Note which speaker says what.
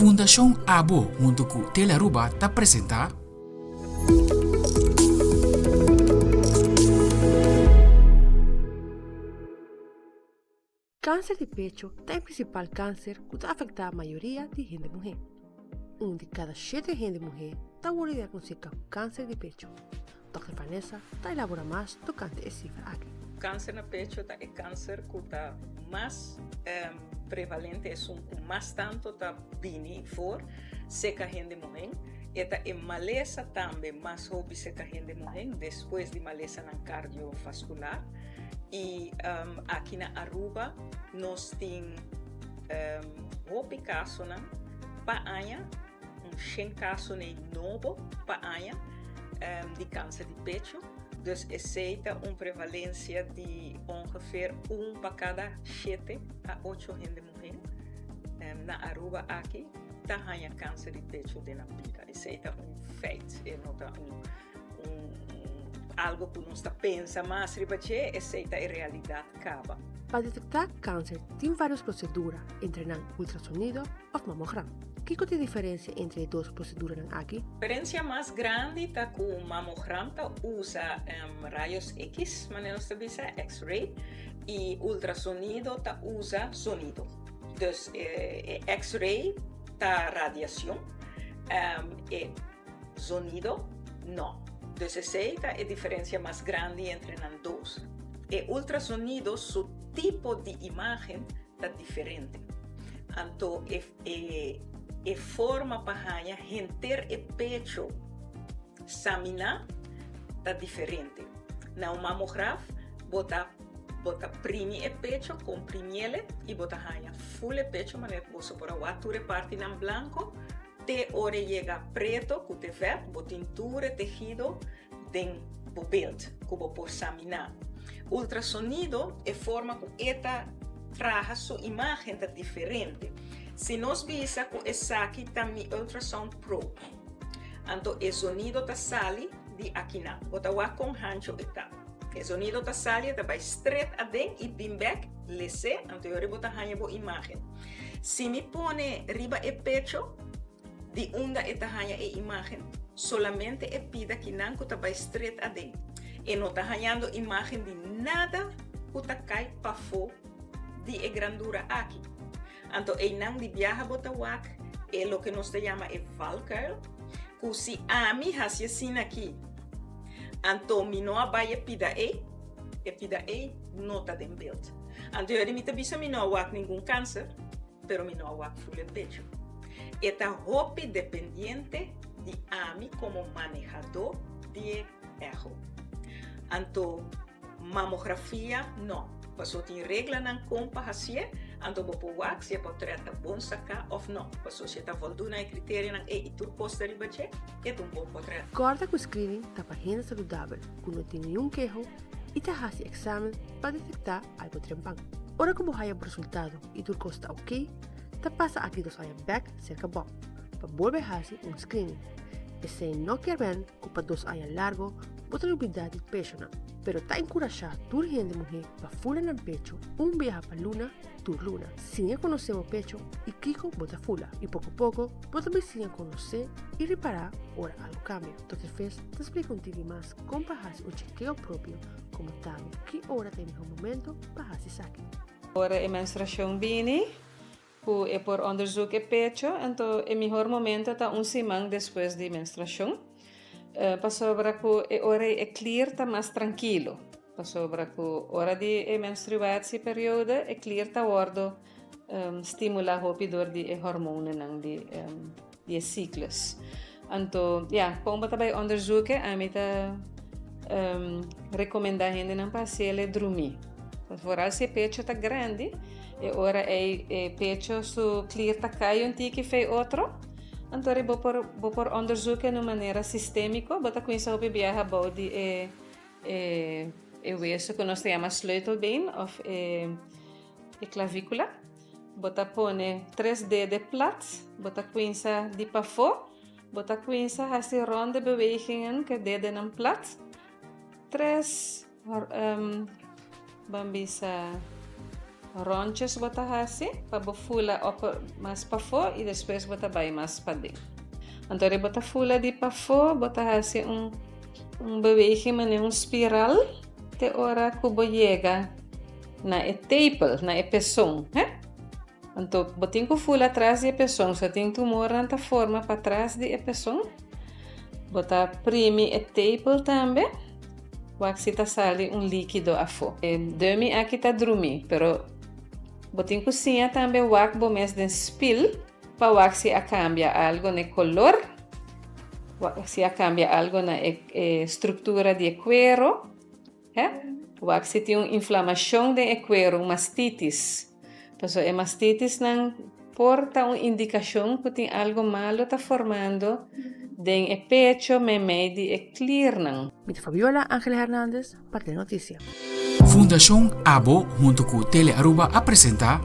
Speaker 1: Fundação ABO Munduku Telaruba te apresenta
Speaker 2: Cáncer de pecho é o principal câncer que afeta a maioria de gente mulher. De cada 7 gente mulher está diagnosticada com câncer de pecho. Dr. Vanessa está elabora mais tocante essa cifra aqui.
Speaker 3: Câncer no pecho é câncer que está mais prevalente, é que mais tanto está vindo for seca gente mulher. Eta é maleza também, mais hobby seca gente mulher, depois de maleza na cardiovascular. E aqui na Aruba, nós temos hobby caso para anha, 100 casos novo para anha de câncer de pecho. Então, aceita uma prevalência de ongeveer 1 para cada 7 a 8 gente mulher. Na Aruba aqui, tem câncer de pecho de na vida. Aceita feito, não algo que não está pensa, mas aceita a realidade acaba.
Speaker 2: Para detectar câncer, tem várias proceduras, entre ultrassonido ou mamograma. Que é a diferença entre as duas proceduras aqui?
Speaker 3: A diferença mais grande é que o mamograma usa raios X, mas nós também X-ray, e ultrassonido usa sonido. Então, X-ray está radiação, e sonido não. Então, essa é a diferença mais grande entre os dois. E ultrassonido, seu tipo de imagem está diferente. Então, a forma para render o pecho examinar está diferente. Na mamografia, bota prime o pecho, comprime ele e bota full o pecho, mas você pode aturar parte em branco, te hora chega preto, que te vê, bota tintura, tejido, den papel, que você pode examinar. Ultrassonido é forma que esta traga sua imagem está diferente. Se nós visa que essa aqui também ultrasound probe, então o sonido está sali de aqui na, bota o com hancho e tal. O sonido está sali, está vai straight a dentro e bim back, lese, então eu bota hanha boa imagem. Se me põe riba e pecho, de onda eta hanha e imagem, solamente e pida que não que está vai straight a dentro. E não está hanhando imagem de nada que está cai para fora de grandura aqui. Então, e não de viaja bota wak, é o que nós chamamos de valkuil, que se a mim hace assim aqui, então me não vai pida não está dentro build. Então, eu me também me não wak nenhum câncer, pero me não wak full pecho. Esta roupa dependente de a mim como manejador de erro. Então, mamografia não. Passou tem regra na compa assim, então vou wax se pode tratar bom sacar ou não. Passou se está voltando a critério na e tu posta de baixo, é bom pode tratar.
Speaker 2: Corta com o screening tá para gente saudável, que não tem nenhum queijo e tá faz exame para detectar algo trempang. Ora como haya o resultado e tu costa ok, tá passa aqui dos haya back cerca bom, para volver a fazer screening. E se não quer ver que para dos haya largo, bota novidade de pecho não. Pero está encorajado toda gente mulher para fula no pecho, viaje para luna, tur luna. Sin conocer o pecho e Kiko bota fula. E pouco a pouco, bota sin conhecer e reparar ora algo cambia. Dr. Fez te explica mais como fazer o chequeo próprio, como sabe que hora tem o momento para fazer saque.
Speaker 4: Ora a menstruação vini, é por onderzoek e pecho, então o melhor momento está semana depois de menstruação. Passou para que a hora é clear está mais tranquilo. Passou para que a hora de menstruação período é clear está ordo estimula o rapidor de hormônio de ciclos. Então, como também onderzoeken, a mim tá recomenda a gente não passar a dormir. Vooral se o pecho está grande, e hora é pecho su clear está cai que fez outro. Então, eu vou por onderzoeken de maneira sistêmica, bota com isso o viaja body e weso que nós chamamos sleutelbeen of clavícula. Bota pone 3 dedos plat, bota com isso de pafo, bota com isso assim ronde bewegingen que dedo não plat. 3 bambisa ronches bota hasi, para fula mais para fora e depois bota vai mais para dentro. Então, bota fula de para fora, bota hasi beweging maneira espiral, até hora que você chega na table, na pessoa, Então, botin ko fula atrás de pessoa, só tem tumor na forma para trás de pessoa. Bota primi table também. Waxi ta sali líquido a fo. Demi aqui ta drumi, pero botin cozinha também wax bo mes den spill, para waxi a cambia algo na color, waxi a cambia algo na estrutura de cuero, waxi tem inflamação de cuero, mastitis. Então, a mastitis não porta indicação que tem algo malo está formando dentro do pecho, meio de clear não.
Speaker 2: Mit Fabiola Ángeles Hernández para Telenoticia.
Speaker 1: Fundação ABO junto com Tele Aruba apresenta